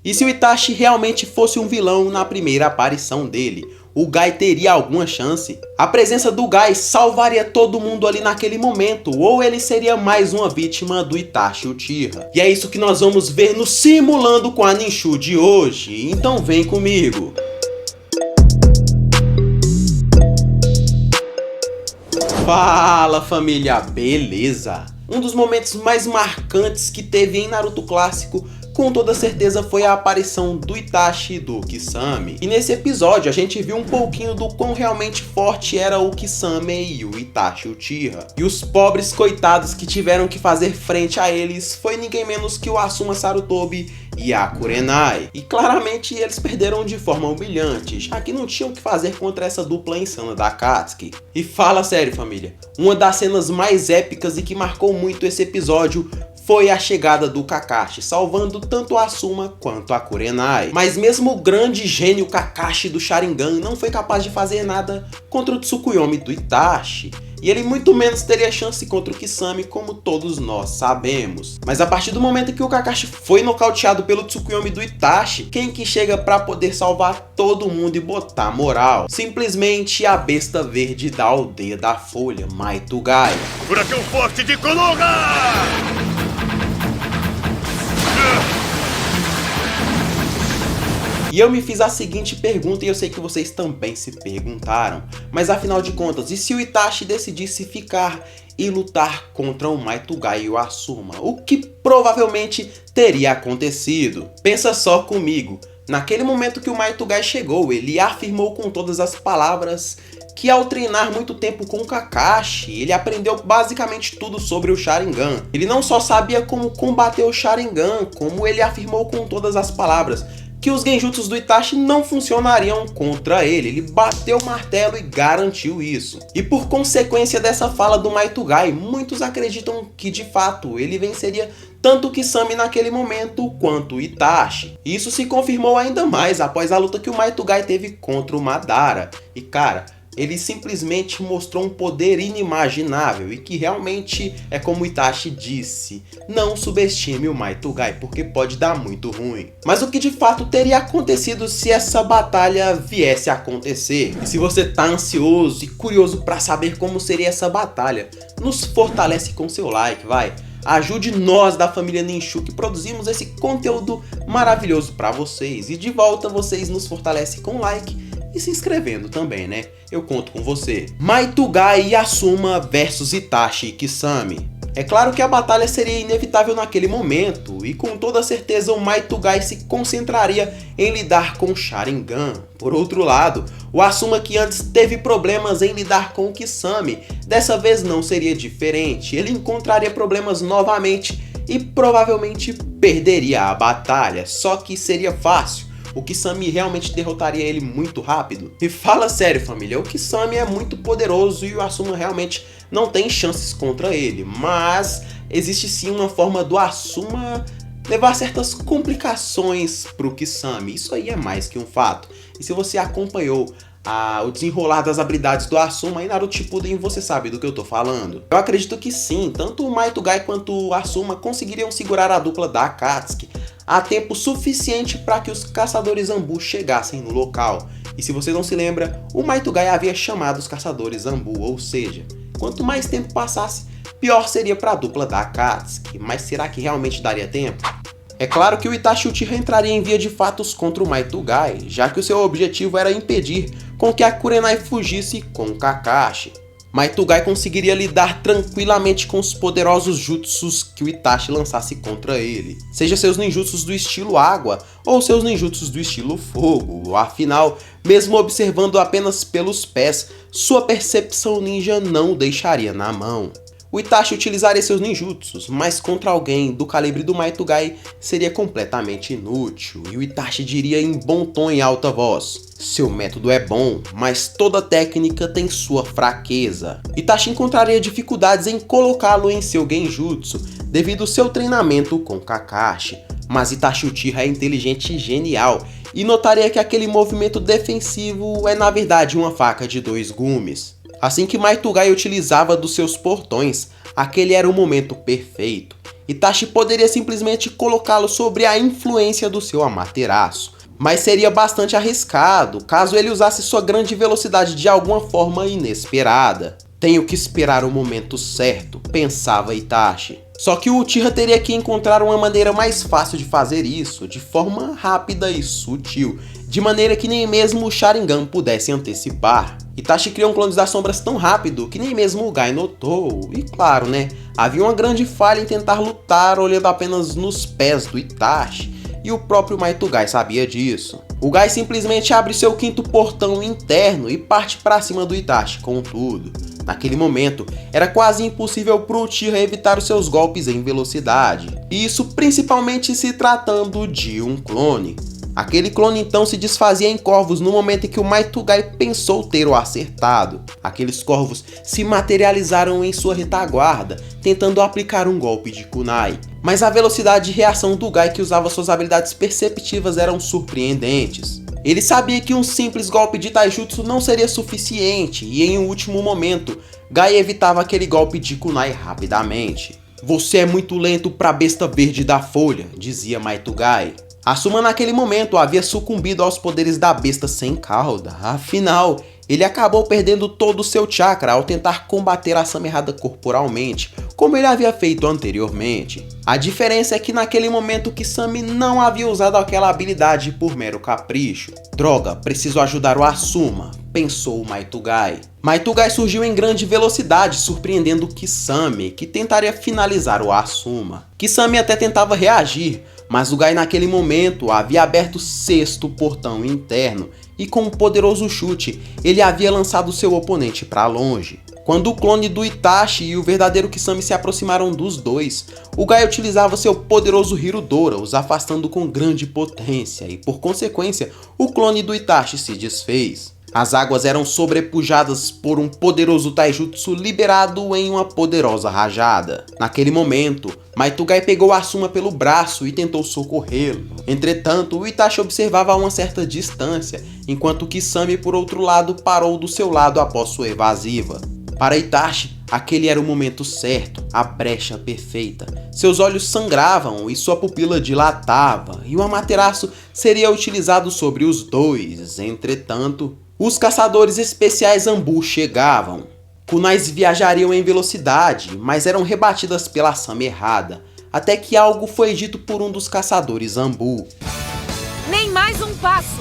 E se o Itachi realmente fosse um vilão na primeira aparição dele, o Gai teria alguma chance? A presença do Gai salvaria todo mundo ali naquele momento, ou ele seria mais uma vítima do Itachi Uchiha? E é isso que nós vamos ver no Simulando com a Ninshu de hoje, então vem comigo! Fala família, beleza? Um dos momentos mais marcantes que teve em Naruto clássico com toda certeza foi a aparição do Itachi e do Kisame. E nesse episódio a gente viu um pouquinho do quão realmente forte era o Kisame e o Itachi Uchiha. E os pobres coitados que tiveram que fazer frente a eles foi ninguém menos que o Asuma Sarutobi e a Kurenai. E claramente eles perderam de forma humilhante, já que não tinham o que fazer contra essa dupla insana da Akatsuki. E fala sério família, uma das cenas mais épicas e que marcou muito esse episódio foi a chegada do Kakashi, salvando tanto a Asuma quanto a Kurenai. Mas mesmo o grande gênio Kakashi do Sharingan não foi capaz de fazer nada contra o Tsukuyomi do Itachi. E ele muito menos teria chance contra o Kisame, como todos nós sabemos. Mas a partir do momento que o Kakashi foi nocauteado pelo Tsukuyomi do Itachi, quem que chega pra poder salvar todo mundo e botar moral? Simplesmente a besta verde da aldeia da Folha, Maitugai. Furacão forte de Konoha! E eu me fiz a seguinte pergunta e eu sei que vocês também se perguntaram. Mas afinal de contas, e se o Itachi decidisse ficar e lutar contra o Maitugai e o Asuma? O que provavelmente teria acontecido? Pensa só comigo. Naquele momento que o Maitugai chegou, ele afirmou com todas as palavras que ao treinar muito tempo com o Kakashi, ele aprendeu basicamente tudo sobre o Sharingan. Ele não só sabia como combater o Sharingan, como ele afirmou com todas as palavras que os genjutsus do Itachi não funcionariam contra ele. Ele bateu o martelo e garantiu isso. E por consequência dessa fala do Maitugai, muitos acreditam que de fato ele venceria tanto o Kisame naquele momento quanto o Itachi. E isso se confirmou ainda mais após a luta que o Maitugai teve contra o Madara. E cara, ele simplesmente mostrou um poder inimaginável e que realmente é como o Itachi disse, não subestime o Maitugai porque pode dar muito ruim. Mas o que de fato teria acontecido se essa batalha viesse a acontecer? E se você tá ansioso e curioso para saber como seria essa batalha, nos fortalece com seu like, vai! Ajude nós da família Ninshu que produzimos esse conteúdo maravilhoso para vocês. E de volta vocês nos fortalecem com like e se inscrevendo também, né? Eu conto com você. Maitugai e Asuma versus Itachi e Kisame. É claro que a batalha seria inevitável naquele momento, e com toda certeza o Maitugai se concentraria em lidar com o Sharingan. Por outro lado, o Asuma, que antes teve problemas em lidar com o Kisame, dessa vez não seria diferente. Ele encontraria problemas novamente e provavelmente perderia a batalha, só que seria fácil. O Kisame realmente derrotaria ele muito rápido. E fala sério família, o Kisame é muito poderoso e o Asuma realmente não tem chances contra ele. Mas existe sim uma forma do Asuma levar certas complicações pro Kisame. Isso aí é mais que um fato. E se você acompanhou o desenrolar das habilidades do Asuma em Naruto Shippuden, você sabe do que eu tô falando. Eu acredito que sim, tanto o Maitugai quanto o Asuma conseguiriam segurar a dupla da Akatsuki há tempo suficiente para que os caçadores Zambu chegassem no local. E se você não se lembra, o Maitugai havia chamado os caçadores Zambu, ou seja, quanto mais tempo passasse, pior seria para a dupla da Akatsuki. Mas será que realmente daria tempo? É claro que o Itachi Uchiha entraria em via de fatos contra o Maitugai, já que o seu objetivo era impedir com que a Kurenai fugisse com o Kakashi. Maitugai conseguiria lidar tranquilamente com os poderosos jutsus que o Itachi lançasse contra ele, seja seus ninjutsus do estilo água ou seus ninjutsus do estilo fogo. Afinal, mesmo observando apenas pelos pés, sua percepção ninja não o deixaria na mão. O Itachi utilizaria seus ninjutsus, mas contra alguém do calibre do Maitugai seria completamente inútil, e o Itachi diria em bom tom e alta voz: seu método é bom, mas toda técnica tem sua fraqueza. Itachi encontraria dificuldades em colocá-lo em seu genjutsu, devido ao seu treinamento com Kakashi, mas Itachi Uchiha é inteligente e genial, e notaria que aquele movimento defensivo é na verdade uma faca de dois gumes. Assim que Maitugai utilizava dos seus portões, aquele era o momento perfeito. Itachi poderia simplesmente colocá-lo sobre a influência do seu Amaterasu, mas seria bastante arriscado caso ele usasse sua grande velocidade de alguma forma inesperada. Tenho que esperar o momento certo, pensava Itachi. Só que o Uchiha teria que encontrar uma maneira mais fácil de fazer isso, de forma rápida e sutil, de maneira que nem mesmo o Sharingan pudesse antecipar. Itachi criou um clone das sombras tão rápido que nem mesmo o Gai notou, e claro, né, havia uma grande falha em tentar lutar olhando apenas nos pés do Itachi, e o próprio Might Gai sabia disso. O Gai simplesmente abre seu quinto portão interno e parte para cima do Itachi com tudo. Naquele momento, era quase impossível pro Uchiha evitar os seus golpes em velocidade, e isso principalmente se tratando de um clone. Aquele clone então se desfazia em corvos no momento em que o Might Gai pensou ter o acertado. Aqueles corvos se materializaram em sua retaguarda, tentando aplicar um golpe de kunai. Mas a velocidade de reação do Gai, que usava suas habilidades perceptivas, eram surpreendentes. Ele sabia que um simples golpe de taijutsu não seria suficiente, e em um último momento, Gai evitava aquele golpe de kunai rapidamente. "Você é muito lento pra besta verde da folha", dizia Might Gai. Asuma naquele momento havia sucumbido aos poderes da besta sem cauda, afinal, ele acabou perdendo todo o seu chakra ao tentar combater a Sama errada corporalmente, como ele havia feito anteriormente. A diferença é que naquele momento Kisame não havia usado aquela habilidade por mero capricho. "Droga, preciso ajudar o Asuma", pensou Might Gai. Might Gai surgiu em grande velocidade, surpreendendo Kisame, que tentaria finalizar o Asuma. Kisame até tentava reagir, mas o Gai naquele momento havia aberto o sexto portão interno e com um poderoso chute, ele havia lançado seu oponente para longe. Quando o clone do Itachi e o verdadeiro Kisame se aproximaram dos dois, o Gai utilizava seu poderoso Hirodora, os afastando com grande potência, e por consequência, o clone do Itachi se desfez. As águas eram sobrepujadas por um poderoso taijutsu liberado em uma poderosa rajada. Naquele momento, Might Gai pegou Asuma pelo braço e tentou socorrê-lo. Entretanto, o Itachi observava a uma certa distância, enquanto Kisame, por outro lado, parou do seu lado após sua evasiva. Para Itachi, aquele era o momento certo, a brecha perfeita. Seus olhos sangravam e sua pupila dilatava, e o Amaterasu seria utilizado sobre os dois. Entretanto, os caçadores especiais Anbu chegavam. Kunais viajariam em velocidade, mas eram rebatidas pela Sama errada, até que algo foi dito por um dos caçadores Anbu. "Nem mais um passo!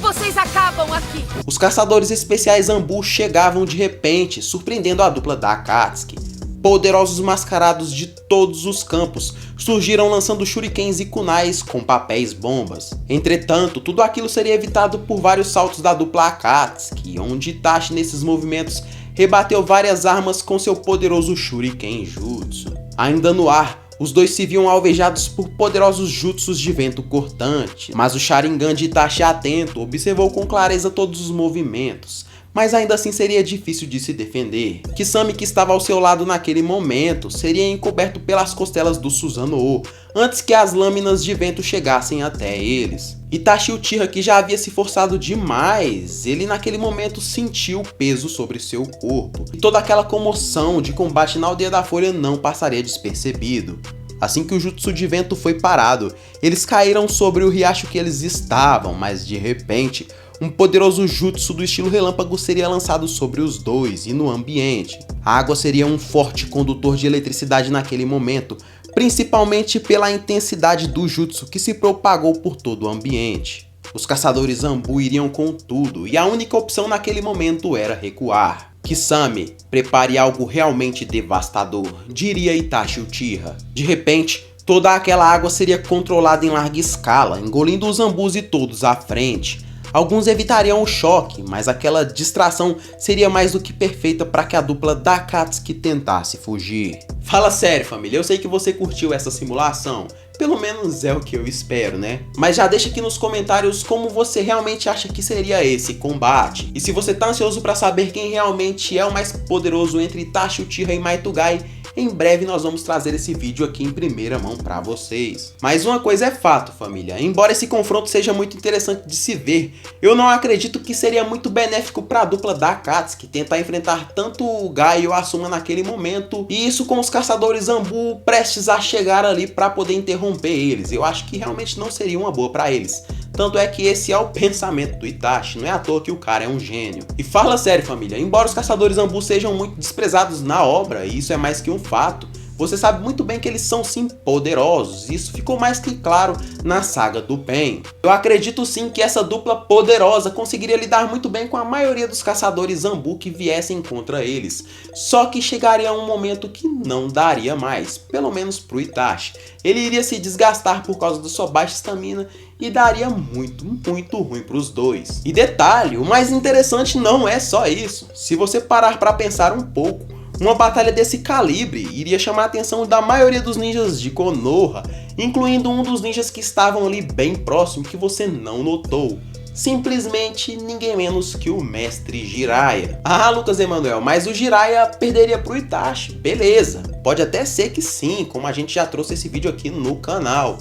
Vocês acabam aqui!" Os caçadores especiais Anbu chegavam de repente, surpreendendo a dupla da Akatsuki. Poderosos mascarados de todos os campos surgiram lançando shurikens e kunais com papéis bombas. Entretanto, tudo aquilo seria evitado por vários saltos da dupla Akatsuki, onde Itachi nesses movimentos rebateu várias armas com seu poderoso shuriken jutsu. Ainda no ar, os dois se viam alvejados por poderosos jutsus de vento cortante, mas o Sharingan de Itachi atento observou com clareza todos os movimentos, mas ainda assim seria difícil de se defender. Kisame, que estava ao seu lado naquele momento, seria encoberto pelas costelas do Susanoo, antes que as lâminas de vento chegassem até eles. Itachi Uchiha, que já havia se forçado demais, ele naquele momento sentiu o peso sobre seu corpo, e toda aquela comoção de combate na Aldeia da Folha não passaria despercebido. Assim que o jutsu de vento foi parado, eles caíram sobre o riacho que eles estavam, mas de repente, um poderoso jutsu do estilo relâmpago seria lançado sobre os dois e no ambiente. A água seria um forte condutor de eletricidade naquele momento, principalmente pela intensidade do jutsu que se propagou por todo o ambiente. Os caçadores Anbu iriam com tudo, e a única opção naquele momento era recuar. "Kisame, prepare algo realmente devastador", diria Itachi Uchiha. De repente, toda aquela água seria controlada em larga escala, engolindo os Anbus e todos à frente. Alguns evitariam o choque, mas aquela distração seria mais do que perfeita para que a dupla da Akatsuki tentasse fugir. Fala sério, família, eu sei que você curtiu essa simulação. Pelo menos é o que eu espero, né? Mas já deixa aqui nos comentários como você realmente acha que seria esse combate. E se você tá ansioso para saber quem realmente é o mais poderoso entre Itachi Uchiha e Might Gai, em breve nós vamos trazer esse vídeo aqui em primeira mão para vocês. Mas uma coisa é fato, família, embora esse confronto seja muito interessante de se ver, eu não acredito que seria muito benéfico para a dupla da Akatsuki tentar enfrentar tanto o Guy e o Asuma naquele momento, e isso com os caçadores Zambu prestes a chegar ali para poder interromper eles. Eu acho que realmente não seria uma boa para eles. Tanto é que esse é o pensamento do Itachi, não é à toa que o cara é um gênio. E fala sério, família, embora os caçadores Zambu sejam muito desprezados na obra, e isso é mais que um fato, você sabe muito bem que eles são sim poderosos, isso ficou mais que claro na saga do Pain. Eu acredito sim que essa dupla poderosa conseguiria lidar muito bem com a maioria dos caçadores Zambu que viessem contra eles, só que chegaria um momento que não daria mais, pelo menos pro Itachi. Ele iria se desgastar por causa da sua baixa estamina e daria muito ruim para os dois. E detalhe, o mais interessante não é só isso. Se você parar para pensar um pouco, uma batalha desse calibre iria chamar a atenção da maioria dos ninjas de Konoha, incluindo um dos ninjas que estavam ali bem próximo que você não notou. Simplesmente ninguém menos que o mestre Jiraiya. Ah, Lucas Emanuel, mas o Jiraiya perderia pro Itachi. Beleza, pode até ser que sim, como a gente já trouxe esse vídeo aqui no canal.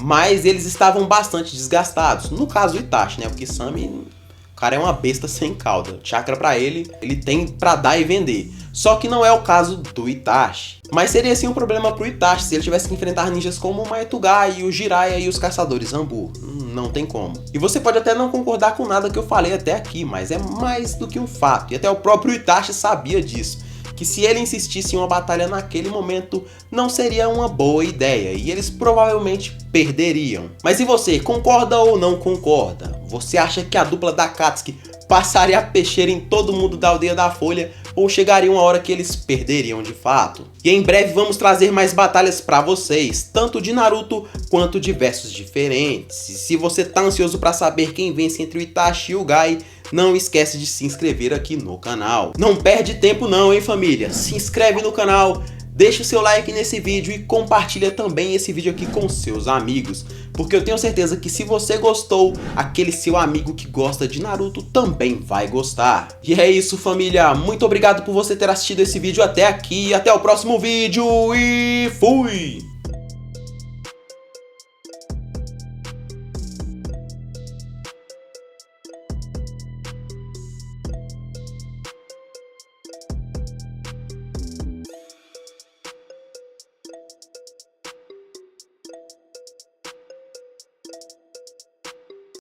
Mas eles estavam bastante desgastados. No caso do Itachi, né? Porque Sami, o cara é uma besta sem cauda. Chakra pra ele tem pra dar e vender. Só que não é o caso do Itachi. Mas seria sim um problema pro Itachi se ele tivesse que enfrentar ninjas como o Maitugai, o Jiraiya e os caçadores Zambu. Não tem como. E você pode até não concordar com nada que eu falei até aqui, mas é mais do que um fato. E até o próprio Itachi sabia disso. Que se ele insistisse em uma batalha naquele momento, não seria uma boa ideia e eles provavelmente perderiam. Mas e você, concorda ou não concorda? Você acha que a dupla da Akatsuki passaria a peixeira em todo mundo da Aldeia da Folha ou chegaria uma hora que eles perderiam de fato? E em breve vamos trazer mais batalhas para vocês, tanto de Naruto quanto de versos diferentes. E se você tá ansioso para saber quem vence entre o Itachi e o Guy, não esquece de se inscrever aqui no canal. Não perde tempo não, hein, família? Se inscreve no canal, deixa o seu like nesse vídeo e compartilha também esse vídeo aqui com seus amigos, porque eu tenho certeza que se você gostou, aquele seu amigo que gosta de Naruto também vai gostar. E é isso, família. Muito obrigado por você ter assistido esse vídeo até aqui. Até o próximo vídeo e fui!